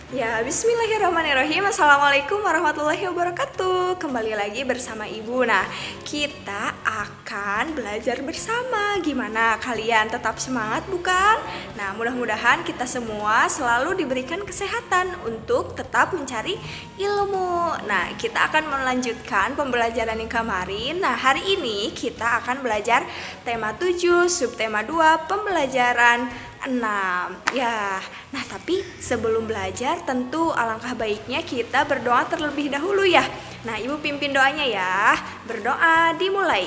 Ya, bismillahirrahmanirrahim. Assalamualaikum warahmatullahi wabarakatuh. Kembali lagi bersama Ibu. Nah, kita akan belajar bersama. Gimana kalian tetap semangat bukan? Nah, mudah-mudahan kita semua selalu diberikan kesehatan untuk tetap mencari ilmu. Nah, kita akan melanjutkan pembelajaran yang kemarin. Nah, hari ini kita akan belajar tema 7, subtema 2, pembelajaran 6. Ya, nah tapi sebelum belajar tentu alangkah baiknya kita berdoa terlebih dahulu ya. Nah, Ibu pimpin doanya ya. Berdoa dimulai.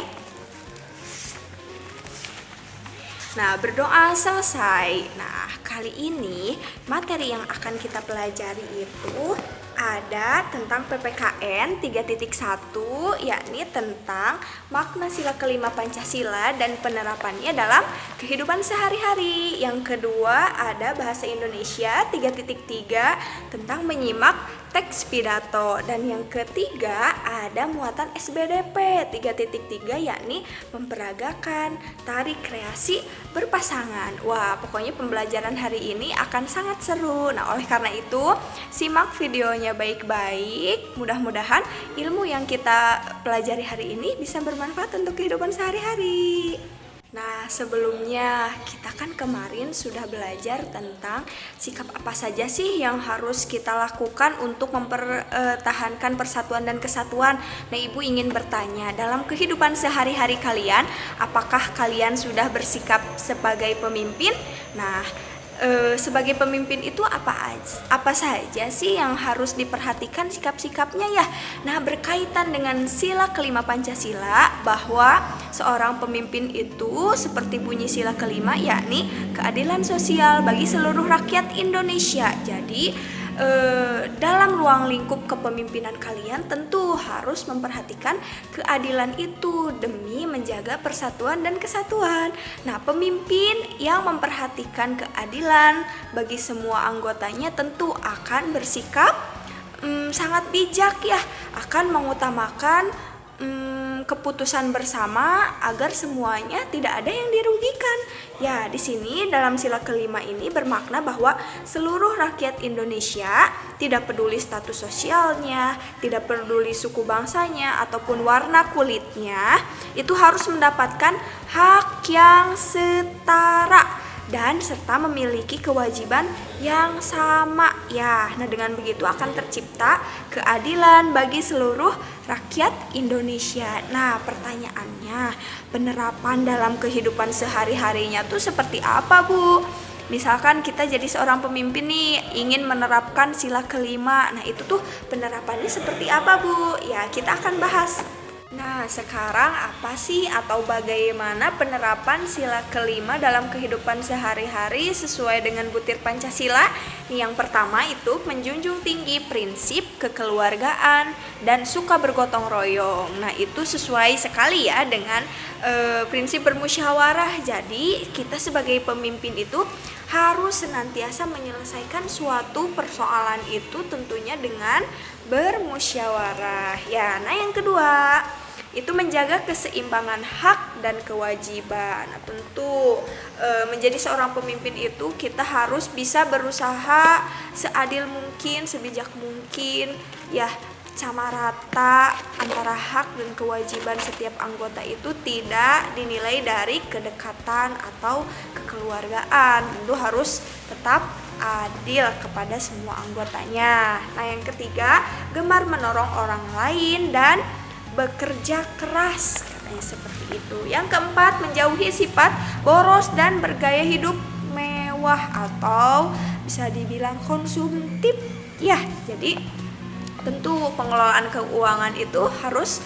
Nah, berdoa selesai. Nah, kali ini materi yang akan kita pelajari itu ada tentang PPKN 3.1, yakni tentang makna sila kelima Pancasila dan penerapannya dalam kehidupan sehari-hari. Yang kedua ada bahasa Indonesia 3.3 tentang menyimak teks pidato, dan yang ketiga ada muatan SBDP 3.3 yakni memperagakan tari kreasi berpasangan. Wah, pokoknya pembelajaran hari ini akan sangat seru. Nah, oleh karena itu simak videonya baik-baik. Mudah-mudahan ilmu yang kita pelajari hari ini bisa bermanfaat untuk kehidupan sehari-hari. Nah, sebelumnya kita kan kemarin sudah belajar tentang sikap apa saja sih yang harus kita lakukan untuk mempertahankan persatuan dan kesatuan. Nah, Ibu ingin bertanya, dalam kehidupan sehari-hari kalian, apakah kalian sudah bersikap sebagai pemimpin? Nah, sebagai pemimpin itu apa saja sih yang harus diperhatikan sikap-sikapnya ya? Nah, berkaitan dengan sila kelima Pancasila, bahwa seorang pemimpin itu seperti bunyi sila kelima, yakni keadilan sosial bagi seluruh rakyat Indonesia. Jadi dalam ruang lingkup kepemimpinan kalian tentu harus memperhatikan keadilan itu demi menjaga persatuan dan kesatuan. Nah, pemimpin yang memperhatikan keadilan bagi semua anggotanya tentu akan bersikap sangat bijak ya, akan mengutamakan keputusan bersama agar semuanya tidak ada yang dirugikan. Ya, di sini dalam sila kelima ini bermakna bahwa seluruh rakyat Indonesia, tidak peduli status sosialnya, tidak peduli suku bangsanya ataupun warna kulitnya, itu harus mendapatkan hak yang setara dan serta memiliki kewajiban yang sama ya. Nah, dengan begitu akan tercipta keadilan bagi seluruh rakyat Indonesia. Nah, pertanyaannya, penerapan dalam kehidupan sehari-harinya tuh seperti apa, Bu? Misalkan kita jadi seorang pemimpin nih, ingin menerapkan sila kelima. Nah, itu tuh penerapannya seperti apa, Bu? Ya, kita akan bahas. Nah, sekarang apa sih atau bagaimana penerapan sila kelima dalam kehidupan sehari-hari sesuai dengan butir Pancasila? Yang pertama itu menjunjung tinggi prinsip kekeluargaan dan suka bergotong royong. Nah, itu sesuai sekali ya dengan prinsip bermusyawarah. Jadi, kita sebagai pemimpin itu harus senantiasa menyelesaikan suatu persoalan itu tentunya dengan bermusyawarah. Ya, nah yang kedua itu menjaga keseimbangan hak dan kewajiban. Nah, tentu menjadi seorang pemimpin itu kita harus bisa berusaha seadil mungkin, sebijak mungkin ya, sama rata antara hak dan kewajiban setiap anggota itu tidak dinilai dari kedekatan atau kekeluargaan. Tentu harus tetap adil kepada semua anggotanya. Nah, yang ketiga, gemar menolong orang lain dan bekerja keras, katanya seperti itu. Yang keempat, menjauhi sifat boros dan bergaya hidup mewah atau bisa dibilang konsumtif ya. Jadi tentu pengelolaan keuangan itu harus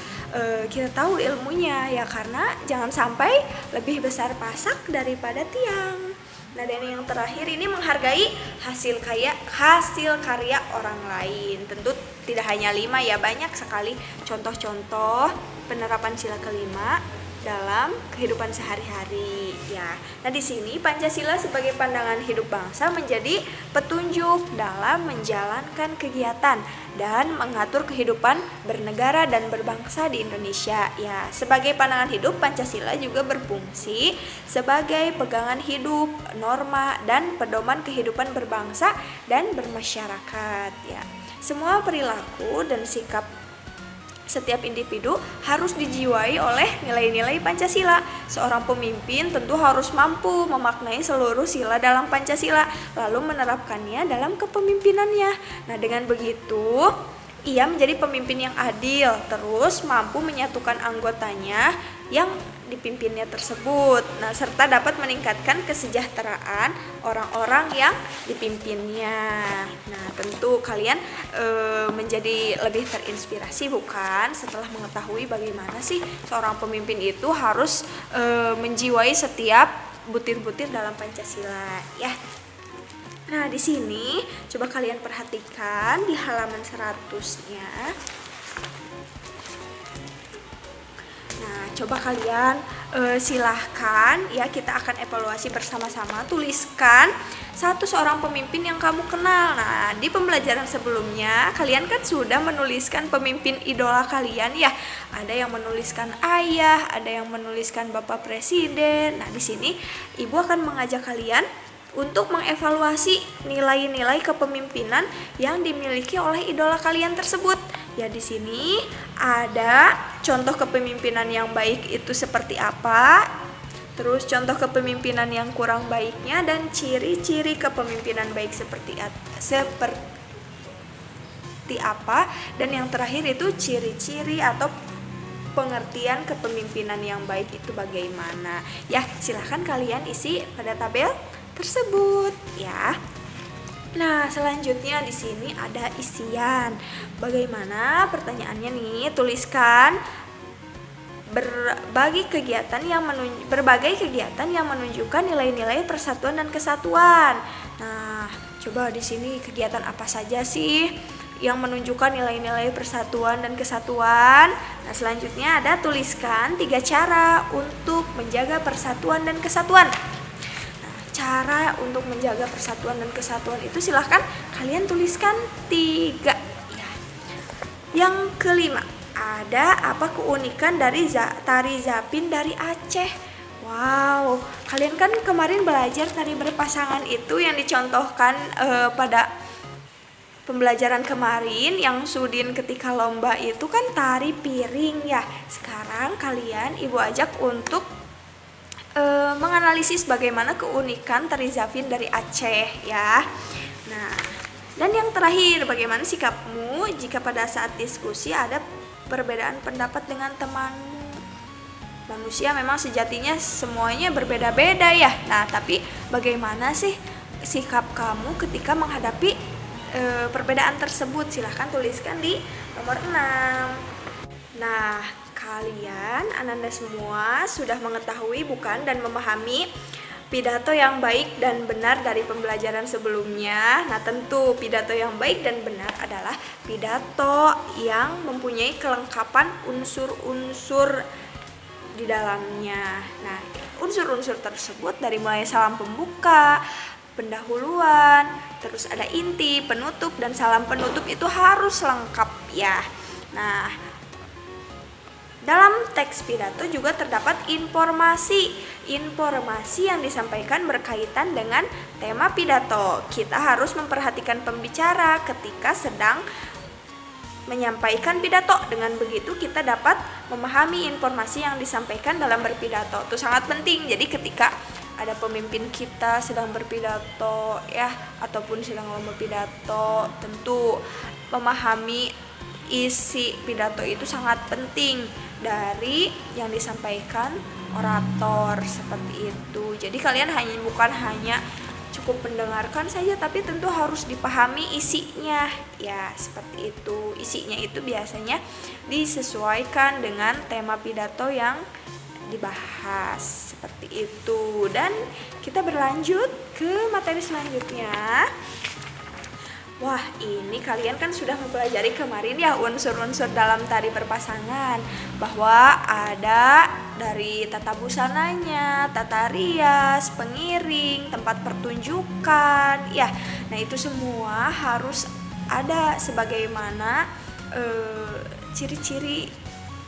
kita tahu ilmunya ya, karena jangan sampai lebih besar pasak daripada tiang. Nah, dan yang terakhir ini menghargai hasil karya orang lain. Tentu tidak hanya 5 ya, banyak sekali contoh-contoh penerapan sila kelima. dalam kehidupan sehari-hari ya. Nah, di sini Pancasila sebagai pandangan hidup bangsa menjadi petunjuk dalam menjalankan kegiatan dan mengatur kehidupan bernegara dan berbangsa di Indonesia ya. Sebagai pandangan hidup, Pancasila juga berfungsi sebagai pegangan hidup, norma dan pedoman kehidupan berbangsa dan bermasyarakat ya. Semua perilaku dan sikap setiap individu harus dijiwai oleh nilai-nilai Pancasila. Seorang pemimpin tentu harus mampu memaknai seluruh sila dalam Pancasila, lalu menerapkannya dalam kepemimpinannya. Nah, dengan begitu, ia menjadi pemimpin yang adil, terus mampu menyatukan anggotanya yang dipimpinnya tersebut. Nah, serta dapat meningkatkan kesejahteraan orang-orang yang dipimpinnya. Nah, tentu kalian menjadi lebih terinspirasi bukan setelah mengetahui bagaimana sih seorang pemimpin itu harus menjiwai setiap butir-butir dalam Pancasila ya. Nah, di sini coba kalian perhatikan di halaman 100-nya. Nah, coba kalian silahkan ya, kita akan evaluasi bersama-sama. Tuliskan satu seorang pemimpin yang kamu kenal. Nah, di pembelajaran sebelumnya kalian kan sudah menuliskan pemimpin idola kalian ya. Ada yang menuliskan ayah, ada yang menuliskan Bapak Presiden. Nah, di sini Ibu akan mengajak kalian untuk mengevaluasi nilai-nilai kepemimpinan yang dimiliki oleh idola kalian tersebut. Ya, di sini ada contoh kepemimpinan yang baik itu seperti apa, terus contoh kepemimpinan yang kurang baiknya, dan ciri-ciri kepemimpinan baik seperti apa, dan yang terakhir itu ciri-ciri atau pengertian kepemimpinan yang baik itu bagaimana. Ya, silahkan kalian isi pada tabel tersebut ya. Nah, selanjutnya di sini ada isian. Bagaimana pertanyaannya nih? Tuliskan berbagai kegiatan yang menunjukkan nilai-nilai persatuan dan kesatuan. Nah, coba di sini kegiatan apa saja sih yang menunjukkan nilai-nilai persatuan dan kesatuan? Nah, selanjutnya ada tuliskan 3 cara untuk menjaga persatuan dan kesatuan. Cara untuk menjaga persatuan dan kesatuan itu silahkan kalian tuliskan 3 ya. Yang kelima, ada apa keunikan dari tari Zapin dari Aceh? Wow, kalian kan kemarin belajar tari berpasangan itu yang dicontohkan pada pembelajaran kemarin yang Sudin ketika lomba itu kan tari piring ya. Sekarang kalian Ibu ajak untuk menganalisis bagaimana keunikan tari Zapin dari Aceh ya. Nah, dan yang terakhir, bagaimana sikapmu jika pada saat diskusi ada perbedaan pendapat dengan temanmu? Manusia memang sejatinya semuanya berbeda-beda ya. Nah, tapi bagaimana sih sikap kamu ketika menghadapi perbedaan tersebut? Silahkan tuliskan di nomor 6. Nah, kalian, Ananda semua sudah mengetahui bukan dan memahami pidato yang baik dan benar dari pembelajaran sebelumnya. Nah, tentu pidato yang baik dan benar adalah pidato yang mempunyai kelengkapan unsur-unsur di dalamnya. Nah, unsur-unsur tersebut dari mulai salam pembuka, pendahuluan, terus ada inti, penutup, dan salam penutup itu harus lengkap ya. Nah, dalam teks pidato juga terdapat informasi yang disampaikan berkaitan dengan tema pidato. Kita harus memperhatikan pembicara ketika sedang menyampaikan pidato. Dengan begitu kita dapat memahami informasi yang disampaikan dalam berpidato. Itu sangat penting. Jadi ketika ada pemimpin kita sedang berpidato ya, ataupun sedang lomba pidato, tentu memahami isi pidato itu sangat penting dari yang disampaikan orator seperti itu. Jadi kalian bukan hanya cukup mendengarkan saja, tapi tentu harus dipahami isinya ya, seperti itu. Isinya itu biasanya disesuaikan dengan tema pidato yang dibahas seperti itu. Dan kita berlanjut ke materi selanjutnya. Wah, ini kalian kan sudah mempelajari kemarin ya unsur-unsur dalam tari berpasangan, bahwa ada dari tata busananya, tata rias, pengiring, tempat pertunjukan, ya. Nah, itu semua harus ada sebagaimana ciri-ciri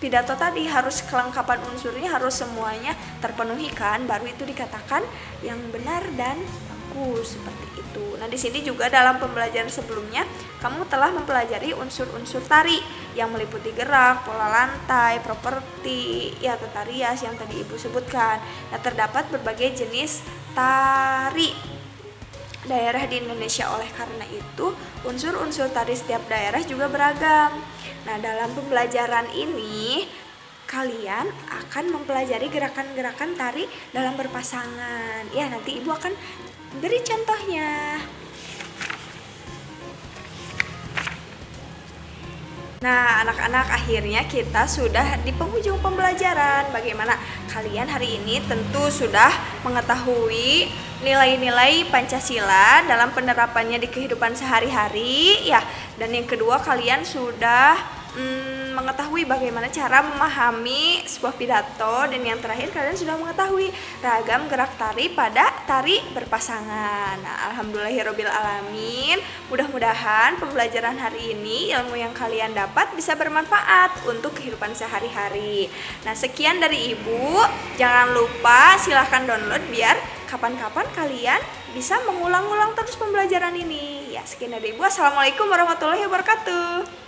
pidato tadi, harus kelengkapan unsurnya harus semuanya terpenuhi kan, baru itu dikatakan yang benar dan bagus seperti itu. Nah, di sini juga dalam pembelajaran sebelumnya kamu telah mempelajari unsur-unsur tari yang meliputi gerak, pola lantai, properti, ya tata rias yang tadi Ibu sebutkan. Nah, terdapat berbagai jenis tari daerah di Indonesia. Oleh karena itu, unsur-unsur tari setiap daerah juga beragam. Nah, dalam pembelajaran ini kalian akan mempelajari gerakan-gerakan tari dalam berpasangan. Ya, nanti Ibu akan beri contohnya. Nah, anak-anak, akhirnya kita sudah di penghujung pembelajaran. Bagaimana kalian hari ini? Tentu sudah mengetahui nilai-nilai Pancasila dalam penerapannya di kehidupan sehari-hari ya. Dan yang kedua, kalian sudah mengetahui bagaimana cara memahami sebuah pidato. Dan yang terakhir, kalian sudah mengetahui ragam gerak tari pada tari berpasangan. Nah, alhamdulillahirabbil alamin. Mudah-mudahan pembelajaran hari ini, ilmu yang kalian dapat bisa bermanfaat untuk kehidupan sehari-hari. Nah, sekian dari Ibu. Jangan lupa silahkan download biar kapan-kapan kalian bisa mengulang-ulang terus pembelajaran ini. Ya, sekian dari Ibu. Assalamualaikum warahmatullahi wabarakatuh.